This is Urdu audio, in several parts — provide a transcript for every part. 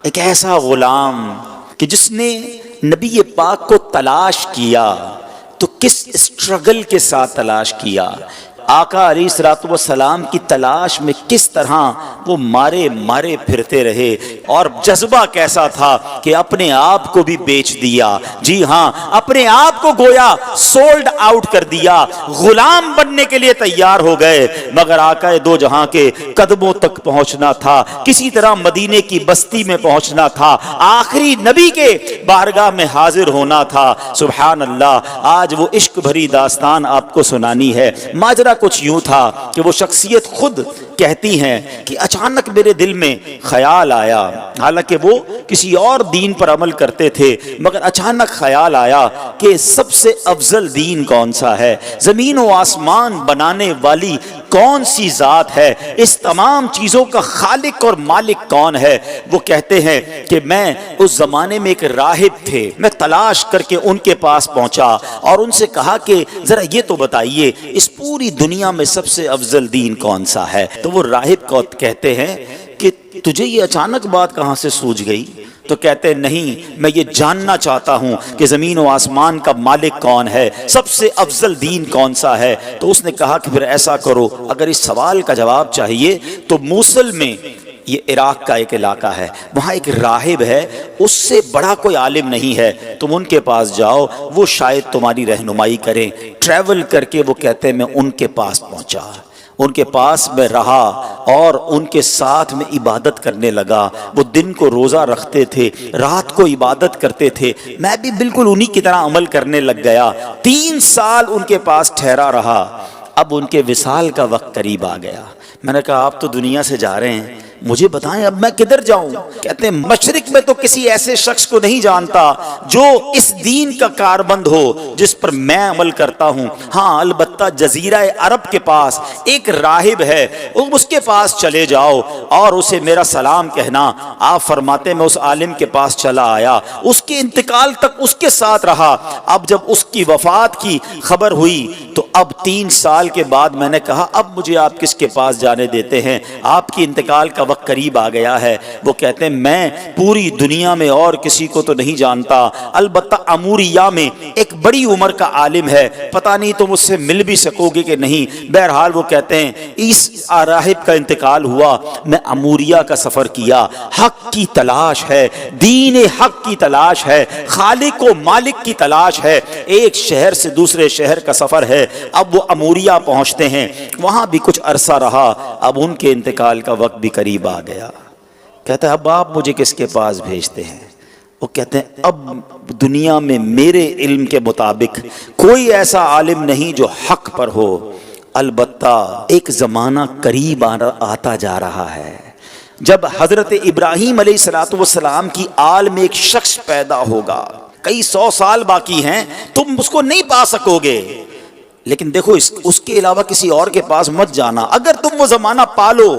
ایک ایسا غلام کہ جس نے نبی پاک کو تلاش کیا تو کس اسٹرگل کے ساتھ تلاش کیا، آقا علیہ الصلوۃ والسلام کی تلاش میں کس طرح وہ مارے مارے پھرتے رہے، اور جذبہ کیسا تھا کہ اپنے آپ کو بھی بیچ دیا، جی ہاں اپنے آپ کو گویا سولڈ آؤٹ کر دیا، غلام بننے کے لیے تیار ہو گئے، مگر آقا دو جہاں کے قدموں تک پہنچنا تھا، کسی طرح مدینے کی بستی میں پہنچنا تھا، آخری نبی کے بارگاہ میں حاضر ہونا تھا۔ سبحان اللہ، آج وہ عشق بھری داستان آپ کو سنانی ہے۔ ماجرا کچھ یوں تھا کہ وہ شخصیت خود کہتی ہیں کہ اچانک میرے دل میں خیال آیا، حالانکہ وہ کسی اور دین پر عمل کرتے تھے، مگر اچانک خیال آیا کہ سب سے افضل دین کون سا ہے، زمین و آسمان بنانے والی کون سی ذات ہے، اس تمام چیزوں کا خالق اور مالک کون ہے۔ وہ کہتے ہیں کہ میں اس زمانے میں ایک راہب تھے، میں تلاش کر کے ان کے پاس پہنچا اور ان سے کہا کہ ذرا یہ تو بتائیے اس پوری دنیا میں سب سے افضل دین کون سا ہے۔ تو وہ راہب کو کہتے ہیں کہ تجھے یہ اچانک بات کہاں سے سوجھ گئی؟ تو کہتے ہیں نہیں، میں یہ جاننا چاہتا ہوں کہ زمین و آسمان کا مالک کون ہے، سب سے افضل دین کون سا ہے۔ تو اس نے کہا کہ پھر ایسا کرو، اگر اس سوال کا جواب چاہیے تو موصل میں، یہ عراق کا ایک علاقہ ہے، وہاں ایک راہب ہے، اس سے بڑا کوئی عالم نہیں ہے، تم ان کے پاس جاؤ، وہ شاید تمہاری رہنمائی کریں۔ ٹریول کر کے وہ کہتے ہیں میں ان کے پاس پہنچا، ان کے پاس میں رہا اور ان کے ساتھ میں عبادت کرنے لگا۔ وہ دن کو روزہ رکھتے تھے، رات کو عبادت کرتے تھے، میں بھی بالکل انہی کی طرح عمل کرنے لگ گیا۔ 3 سال ان کے پاس ٹھہرا رہا۔ اب ان کے وصال کا وقت قریب آ گیا۔ میں نے کہا آپ تو دنیا سے جا رہے ہیں، مجھے بتائیں اب میں کدھر جاؤں؟ کہتے ہیں مشرق میں تو کسی ایسے شخص کو نہیں جانتا جو اس دین کا کاربند ہو جس پر میں عمل کرتا ہوں، ہاں البتہ جزیرہ عرب کے پاس ایک راہب ہے، اس کے پاس چلے جاؤ اور اسے میرا سلام کہنا۔ آپ فرماتے میں اس عالم کے پاس چلا آیا، اس کے انتقال تک اس کے ساتھ رہا۔ اب جب اس کی وفات کی خبر ہوئی تو اب 3 سال کے بعد میں نے کہا اب مجھے آپ کس کے پاس جانے دیتے ہیں، آپ کی انتقال کا وقت قریب آ گیا ہے۔ وہ کہتے ہیں میں پوری دنیا میں اور کسی کو تو نہیں جانتا، البتہ اموریہ میں ایک بڑی عمر کا عالم ہے، پتہ نہیں تم اس سے مل بھی سکو گے کہ نہیں۔ بہرحال وہ کہتے ہیں اس راہب کا انتقال ہوا، میں اموریہ کا سفر کیا، حق کی تلاش ہے، دین حق کی تلاش ہے، خالق و مالک کی تلاش ہے، ایک شہر سے دوسرے شہر کا سفر ہے۔ اب وہ اموریہ پہنچتے ہیں، وہاں بھی کچھ عرصہ رہا، اب ان کے انتقال کا وقت بھی قریب آ گیا۔ کہتا ہے اب آپ مجھے کس کے پاس بھیجتے ہیں؟ وہ کہتے ہیں اب دنیا میں میرے علم کے مطابق کوئی ایسا عالم نہیں جو حق پر ہو، البتہ ایک زمانہ قریب آتا جا رہا ہے جب حضرت ابراہیم علیہ السلام کی آل میں ایک شخص پیدا ہوگا، کئی 100 سال باقی ہیں، تم اس کو نہیں پا سکو گے، لیکن دیکھو اس کے علاوہ کسی اور کے پاس مت جانا، اگر تم وہ زمانہ پالو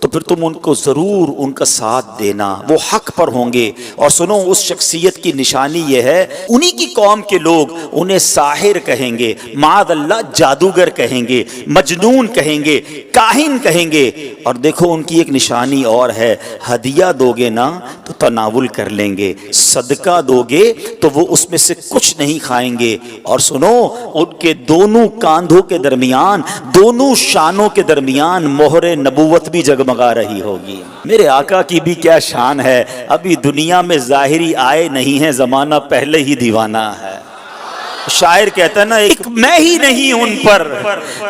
تو پھر تم ان کو ضرور ان کا ساتھ دینا، وہ حق پر ہوں گے۔ اور سنو اس شخصیت کی نشانی یہ ہے، انہی کی قوم کے لوگ انہیں ساحر کہیں گے، معاذ اللہ جادوگر کہیں گے، مجنون کہیں گے، کاہن کہیں گے۔ اور دیکھو ان کی ایک نشانی اور ہے، ہدیہ دو گے نا تو تناول کر لیں گے، صدقہ دو گے تو وہ اس میں سے کچھ نہیں کھائیں گے۔ اور سنو ان کے دونوں کاندھوں کے درمیان، دونوں شانوں کے درمیان مہر نبوت بھی جگمگا رہی ہوگی۔ میرے آقا کی بھی کیا شان ہے، ابھی دنیا میں ظاہری آئے نہیں ہیں، زمانہ پہلے ہی دیوانہ ہے۔ شاعر کہتا ہے نا ایک میں ہی نہیں ان پر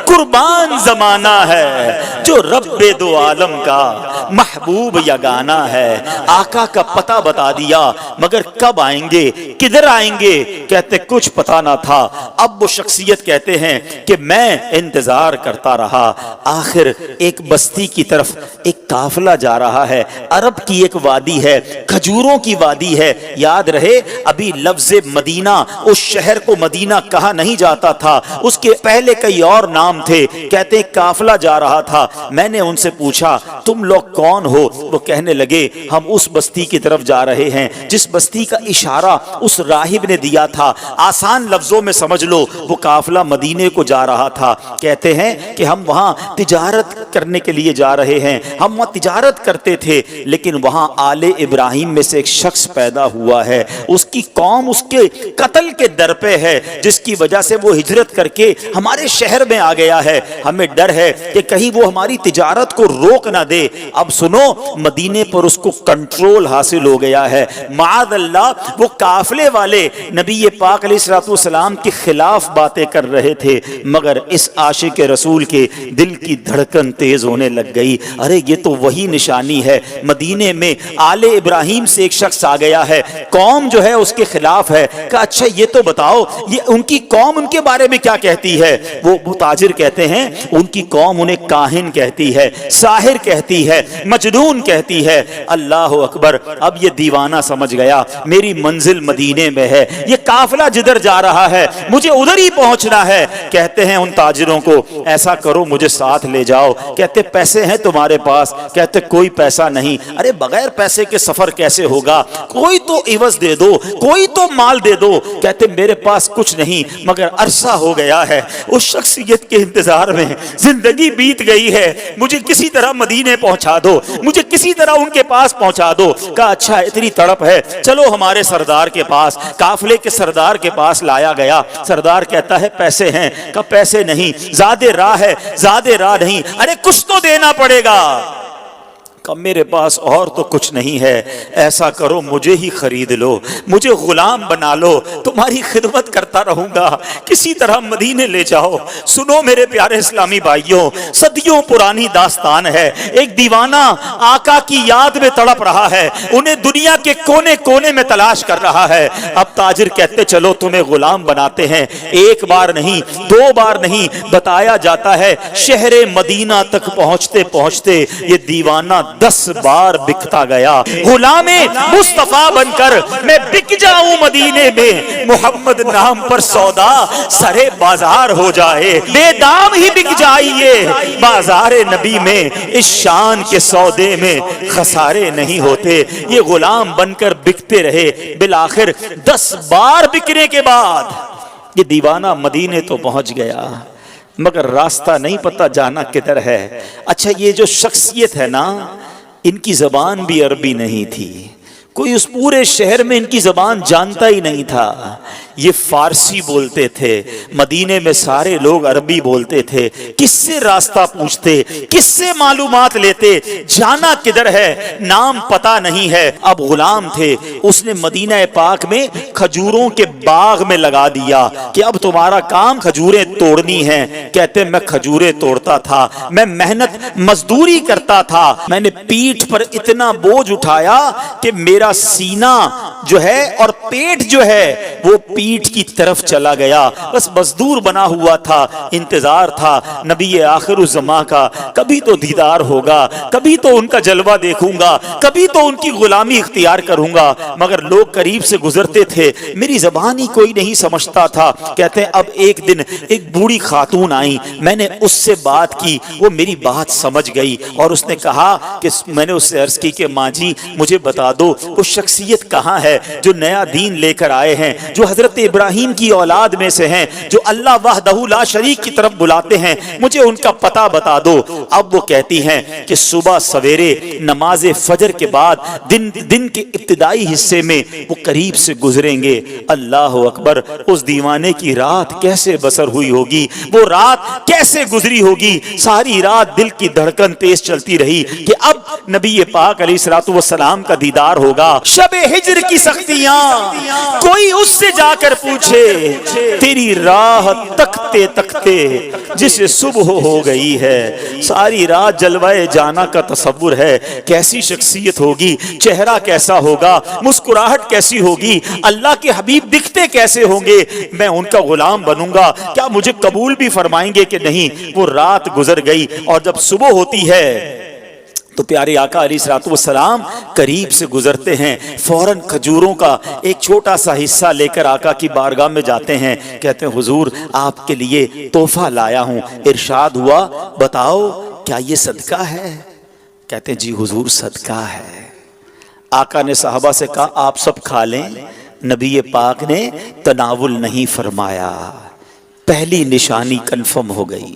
قربان زمانہ ہے، جو رب دو عالم کا محبوب یگانہ ہے۔ آقا کا پتہ بتا دیا، مگر کب آئیں گے، کدھر آئیں گے، کہتے کچھ پتہ نہ تھا۔ اب وہ شخصیت کہتے ہیں کہ میں انتظار کرتا رہا، آخر ایک بستی کی طرف ایک قافلہ جا رہا ہے، عرب کی ایک وادی ہے، کھجوروں کی وادی ہے، یاد رہے ابھی لفظ مدینہ اس شہر کو مدینہ کہا نہیں جاتا تھا، اس کے پہلے کئی اور نام تھے. کہتے ہیں قافلہ جا رہا تھا، میں نے ان سے پوچھا تم لوگ کون ہو؟ وہ کہنے لگے ہم اس بستی کی طرف جا رہے ہیں جس بستی کا اشارہ اس راہب نے دیا تھا. آسان لفظوں میں سمجھ لو وہ قافلہ مدینے کو جا رہا تھا. کہتے ہیں کہ ہم وہاں تجارت کرنے کے لیے جا رہے ہیں. ہم وہاں تجارت کرتے تھے، لیکن وہاں آل ابراہیم میں سے ایک شخص پیدا ہوا ہے، اس کی قوم اس کے قتل کے در پہ ہے، جس کی وجہ سے وہ ہجرت کر کے ہمارے شہر میں آ گیا ہے. ہمیں ڈر ہے کہ کہیں وہ ہماری تجارت کو روک نہ دے. اب سنو، مدینے پر اس کو کنٹرول حاصل ہو گیا ہے. معاذ اللہ، وہ قافلے والے نبی پاک علیہ الصلوۃ والسلام کے خلاف باتیں کر رہے تھے، مگر اس عاشق رسول کے دل کی دھڑکن تیز ہونے لگ گئی. ارے یہ تو وہی نشانی ہے، مدینے میں آل ابراہیم سے ایک شخص آ گیا ہے، قوم جو ہے اس کے خلاف ہے. کہا اچھا یہ تو بتاؤ یہ ان کی قوم ان کے بارے میں کیا کہتی ہے؟ وہ تاجر کہتے ہیں ان کی قوم انہیں کاہن کہتی ہے، ساحر کہتی ہے، مجنون کہتی ہے. اللہ اکبر. اب یہ دیوانہ سمجھ گیا میری منزل مدینے میں ہے، یہ قافلہ جدھر جا رہا ہے مجھے ادھر ہی پہنچنا ہے. کہتے ہیں ان تاجروں کو ایسا کرو مجھے ساتھ لے جاؤ. کہتے پیسے ہیں تمہارے پاس؟ کہتے کوئی پیسہ نہیں. ارے بغیر پیسے کے سفر کیسے ہوگا؟ کوئی تو عوض دے دو، کوئی تو مال دے دو. کہتے میرے پاس کچھ نہیں، مگر عرصہ ہو گیا ہے اس شخصیت کے انتظار میں، زندگی بیت گئی ہے، مجھے کسی طرح مدینے پہنچا دو، مجھے کسی طرح ان کے پاس پہنچا دو. کہا اچھا اتنی تڑپ ہے چلو ہمارے سردار کے پاس. قافلے کے سردار کے پاس لایا گیا. سردار کہتا ہے پیسے ہیں؟ کہا پیسے نہیں، زیادہ راہ ہے، زیادہ راہ نہیں. ارے کچھ تو دینا پڑے گا. میرے پاس اور تو کچھ نہیں ہے، ایسا کرو مجھے ہی خرید لو، مجھے غلام بنا لو، تمہاری خدمت کرتا رہوں گا، کسی طرح مدینے لے جاؤ. سنو میرے پیارے اسلامی بھائیوں، صدیوں پرانی داستان ہے. ایک دیوانہ آقا کی یاد میں تڑپ رہا ہے، انہیں دنیا کے کونے کونے میں تلاش کر رہا ہے. اب تاجر کہتے چلو تمہیں غلام بناتے ہیں. ایک بار نہیں، دو بار نہیں، بتایا جاتا ہے شہر مدینہ تک پہنچتے پہنچتے یہ دیوانہ 10 بار بکتا گیا. غلام مصطفیٰ بن کر میں بک جاؤں مدینے میں، محمد نام پر سودا سرے بازار ہو جائے، بے دام ہی بک جائیے بازار نبی میں، اس شان کے سودے میں خسارے نہیں ہوتے. یہ غلام بن کر بکتے رہے. بالآخر 10 بار بکنے کے بعد یہ دیوانہ مدینے تو پہنچ گیا، مگر راستہ نہیں پتہ جانا کدھر ہے. اچھا یہ جو شخصیت ہے نا، ان کی زبان بھی عربی نہیں تھی، کوئی اس پورے شہر میں ان کی زبان جانتا ہی نہیں تھا. یہ فارسی بولتے تھے، مدینے میں سارے لوگ عربی بولتے تھے. کس سے راستہ پوچھتے، کس سے معلومات لیتے، جانا کدھر ہے نام پتہ نہیں ہے. اب غلام تھے، اس نے مدینہ پاک میں کھجوروں کے باغ میں لگا دیا کہ اب تمہارا کام کھجوریں توڑنی ہیں. کہتے میں کھجوریں توڑتا تھا، میں محنت مزدوری کرتا تھا، میں نے پیٹھ پر اتنا بوجھ اٹھایا کہ میرا سینہ جو ہے اور پیٹ جو ہے وہ پیٹ کی طرف چلا گیا. بس مزدور بنا ہوا تھا، انتظار تھا نبی آخر الزماں کا، کبھی تو دیدار ہوگا، کبھی تو ان کا جلوہ دیکھوں گا، کبھی تو ان کی غلامی اختیار کروں گا. مگر لوگ قریب سے گزرتے تھے، میری زبان ہی کوئی نہیں سمجھتا تھا. کہتے ہیں اب ایک دن ایک بوڑھی خاتون آئی، میں نے اس سے بات کی، وہ میری بات سمجھ گئی اور اس نے کہا کہ میں نے اس سے عرض کی کہ ماں جی مجھے بتا دو وہ شخصیت کہاں ہے جو نیا دین لے کر آئے ہیں، جو حضرت ابراہیم کی اولاد میں سے ہیں، جو اللہ وحدہ لا شریک کی طرف بلاتے ہیں، مجھے ان کا پتہ بتا دو. اب وہ کہتی ہیں کہ صبح سویرے نماز فجر کے بعد دن کے ابتدائی حصے میں وہ قریب سے گزریں گے. اللہ اکبر. اس دیوانے کی رات کیسے بسر ہوئی ہوگی، وہ رات کیسے گزری ہوگی. ساری رات دل کی دھڑکن تیز چلتی رہی کہ اب نبی پاک علیہ الصلوۃ والسلام کا دیدار ہوگا. شب ہجر کی سختیاں کوئی اس سے جا کر پوچھے، تیری راہ تکتے تکتے جسے صبح ہو گئی ہے. ساری رات جلوہ جانا کا تصور ہے، کیسی شخصیت ہوگی، چہرہ کیسا ہوگا، مسکراہٹ کیسی ہوگی، اللہ کے حبیب دکھتے کیسے ہوں گے، میں ان کا غلام بنوں گا، کیا مجھے قبول بھی فرمائیں گے کہ نہیں. وہ رات گزر گئی اور جب صبح ہوتی ہے تو پیارے آقا علیہ الصلوۃ والسلام قریب سے گزرتے ہیں، فوراً کھجوروں کا ایک چھوٹا سا حصہ لے کر آقا کی بارگاہ میں جاتے ہیں، کہتے ہیں حضور آپ کے لیے تحفہ لایا ہوں۔ ارشاد ہوا بتاؤ کیا یہ صدقہ ہے؟ کہتے ہیں جی حضور صدقہ ہے۔ آقا نے صحابہ سے کہا آپ سب کھا لیں، نبی پاک نے تناول نہیں فرمایا۔ پہلی نشانی کنفرم ہو گئی۔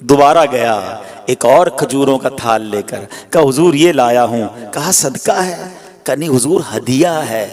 دوبارہ گیا ایک اور کھجوروں کا تھال لے کر، کہا حضور یہ لایا ہوں، کہا صدقہ ہے، کہا نہیں حضور ہدیہ ہے،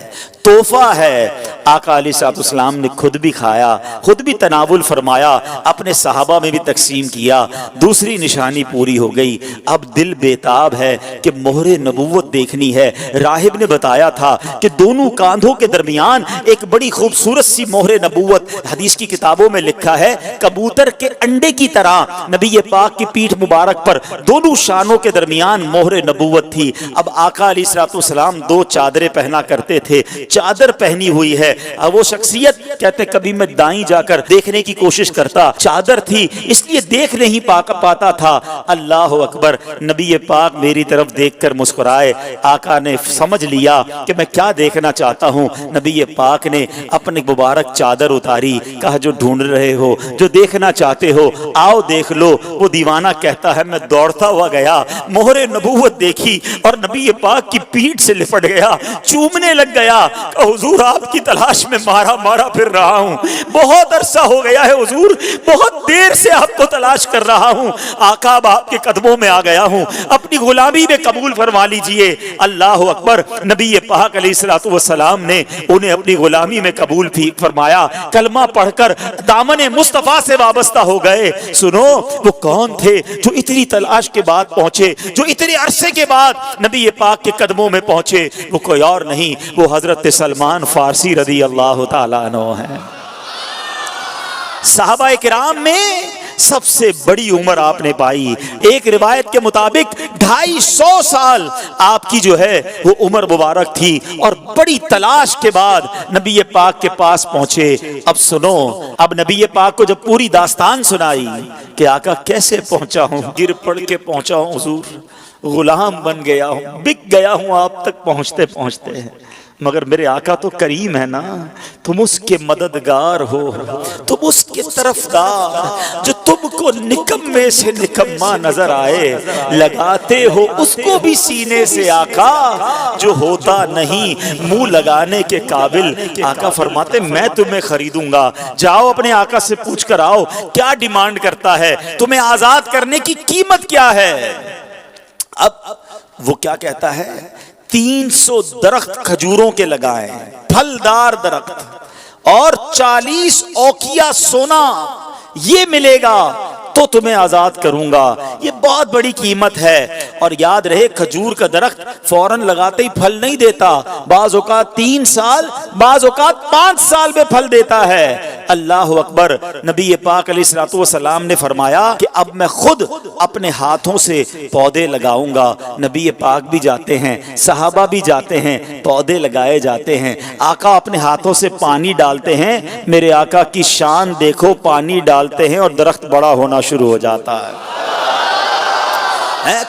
تحفہ ہے۔ آقا علیہ الصلوۃ والسلام نے خود بھی کھایا، خود بھی تناول فرمایا، اپنے صحابہ میں بھی تقسیم کیا۔ دوسری نشانی پوری ہو گئی۔ اب دل بیتاب ہے کہ مہر نبوت دیکھنی ہے۔ راہب نے بتایا تھا کہ دونوں کاندھوں کے درمیان ایک بڑی خوبصورت سی مہر نبوت، حدیث کی کتابوں میں لکھا ہے کبوتر کے انڈے کی طرح نبی پاک کی پیٹھ مبارک پر دونوں شانوں کے درمیان مہر نبوت تھی۔ اب آقا علیہ الصلوۃ والسلام دو چادریں پہنا کرتے تھے، چادر پہنی ہوئی ہے۔ اب وہ شخصیت کہتے کبھی میں دائیں جا کر دیکھنے کی کوشش کرتا، چادر تھی اس لیے دیکھ نہیں پاتا تھا۔ اللہ اکبر، نبی پاک میری طرف دیکھ کر مسکرائے۔ آقا نے سمجھ لیا کہ میں کیا دیکھنا چاہتا ہوں۔ نبی پاک نے اپنی مبارک چادر اتاری، کہا جو ڈھونڈ رہے ہو، جو دیکھنا چاہتے ہو آؤ دیکھ لو۔ وہ دیوانہ کہتا ہے میں دوڑتا ہوا گیا، مہر نبوت دیکھی اور نبی پاک کی پیٹھ سے لپٹ گیا، چومنے لگ گیا، کہ حضور آپ کی تلاش میں مارا پھر رہا ہوں، بہت عرصہ ہو گیا ہے حضور، بہت دیر سے آپ کو تلاش کر رہا ہوں، آقا اب آپ کے قدموں میں آ گیا ہوں، اپنی غلامی میں قبول فرما لیجئے۔ اللہ اکبر، نبی پاک علیہ الصلوۃ والسلام نے انہیں اپنی غلامی میں قبول فرمایا، کلمہ پڑھ کر دامن مصطفیٰ سے وابستہ ہو گئے۔ سنو وہ کون تھے جو اتنی تلاش کے بعد پہنچے، جو اتنے عرصے کے بعد نبی پاک کے قدموں میں پہنچے؟ وہ کوئی اور نہیں، وہ حضرت سلمان فارسی رضی اللہ تعالیٰ عنہ ہیں۔ صحابہ کرام میں سب سے بڑی عمر آپ نے پائی، ایک روایت کے مطابق 250 سال آپ کی جو ہے وہ عمر مبارک تھی، اور بڑی تلاش کے بعد نبی پاک کے پاس پہنچے۔ اب سنو، اب نبی پاک کو جب پوری داستان سنائی کہ آقا کیسے پہنچا ہوں، گر پڑ کے پہنچا ہوں حضور، غلام بن گیا ہوں، بک گیا ہوں آپ تک پہنچتے پہنچتے ہیں، مگر میرے آقا تو کریم ہے نا، تم اس کے مددگار ہو، تم اس کے طرفدار، جو تم کو نکمے سے نکما نظر آئے، لگاتے ہو اس کو بھی سینے سے آقا، جو ہوتا نہیں منہ لگانے کے قابل۔ آقا فرماتے میں تمہیں خریدوں گا، جاؤ اپنے آقا سے پوچھ کر آؤ کیا ڈیمانڈ کرتا ہے، تمہیں آزاد کرنے کی قیمت کیا ہے۔ اب وہ کیا کہتا ہے، 300 درخت کھجوروں کے لگائیں، پھلدار درخت، اور 40 اوقیہ سونا، یہ ملے گا تو تمہیں آزاد کروں گا۔ یہ بہت بڑی قیمت ہے، اور یاد رہے کھجور کا درخت فوراً لگاتے ہی پھل نہیں دیتا، بعض اوقات 3 سال، بعض اوقات 5 سال میں پھل دیتا ہے۔ اللہ اکبر، نبی پاک علیہ الصلوۃ والسلام نے فرمایا کہ اب میں خود اپنے ہاتھوں سے پودے لگاؤں گا۔ نبی پاک بھی جاتے ہیں، صحابہ بھی جاتے ہیں، پودے لگائے جاتے ہیں، آقا اپنے ہاتھوں سے پانی ڈالتے ہیں۔ میرے آقا کی شان دیکھو، پانی ڈالتے ہیں اور درخت بڑا ہونا شروع ہو جاتا ہے،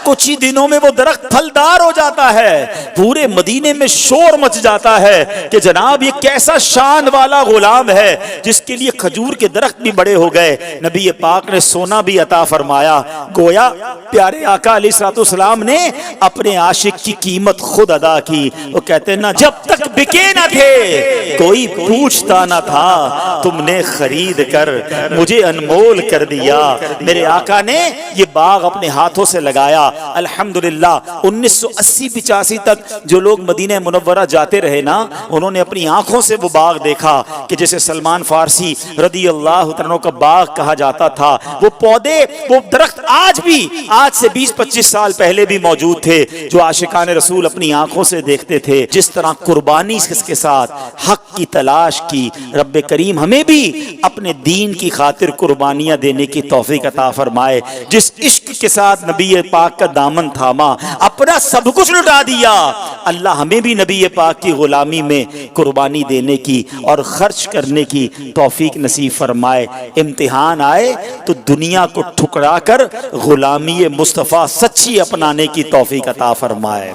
کچھ ہی دنوں میں وہ درخت پھلدار ہو جاتا ہے۔ پورے مدینے میں شور مچ جاتا ہے کہ جناب یہ کیسا شان والا غلام ہے جس کے لیے کھجور کے درخت بھی بڑے ہو گئے۔ نبی پاک نے سونا بھی عطا فرمایا، گویا پیارے آقا علیہ الصلوۃ والسلام نے اپنے عاشق کی قیمت خود ادا کی۔ وہ کہتے ہیں نا جب تک بکے نہ تھے کوئی پوچھتا نہ تھا، تم نے خرید کر مجھے انمول کر دیا۔ میرے آقا نے یہ باغ اپنے ہاتھوں سے لگایا۔ الحمدللہ 1980-85 تک جو لوگ مدینہ منورہ جاتے رہے نا، انہوں نے اپنی آنکھوں سے وہ باغ دیکھا کہ جسے سلمان فارسی رضی اللہ عنہ کا باغ کہا جاتا تھا۔ وہ پودے، وہ درخت آج بھی، آج سے 20-25 سال پہلے بھی موجود تھے، جو عاشقان رسول اپنی آنکھوں سے دیکھتے تھے۔ جس طرح قربانی کے ساتھ حق کی تلاش کی، رب کریم ہمیں بھی اپنے دین کی خاطر قربانیاں دینے کی توفیق عطا فرمائے۔ جس عشق کے ساتھ نبی پاک کا دامن تھاما، اپنا سب کچھ لٹا دیا۔ اللہ ہمیں بھی نبی پاک کی غلامی میں قربانی دینے کی اور خرچ کرنے کی توفیق نصیب فرمائے۔ امتحان آئے تو دنیا کو ٹھکرا کر غلامی مصطفیٰ سچی اپنانے کی توفیق عطا فرمائے۔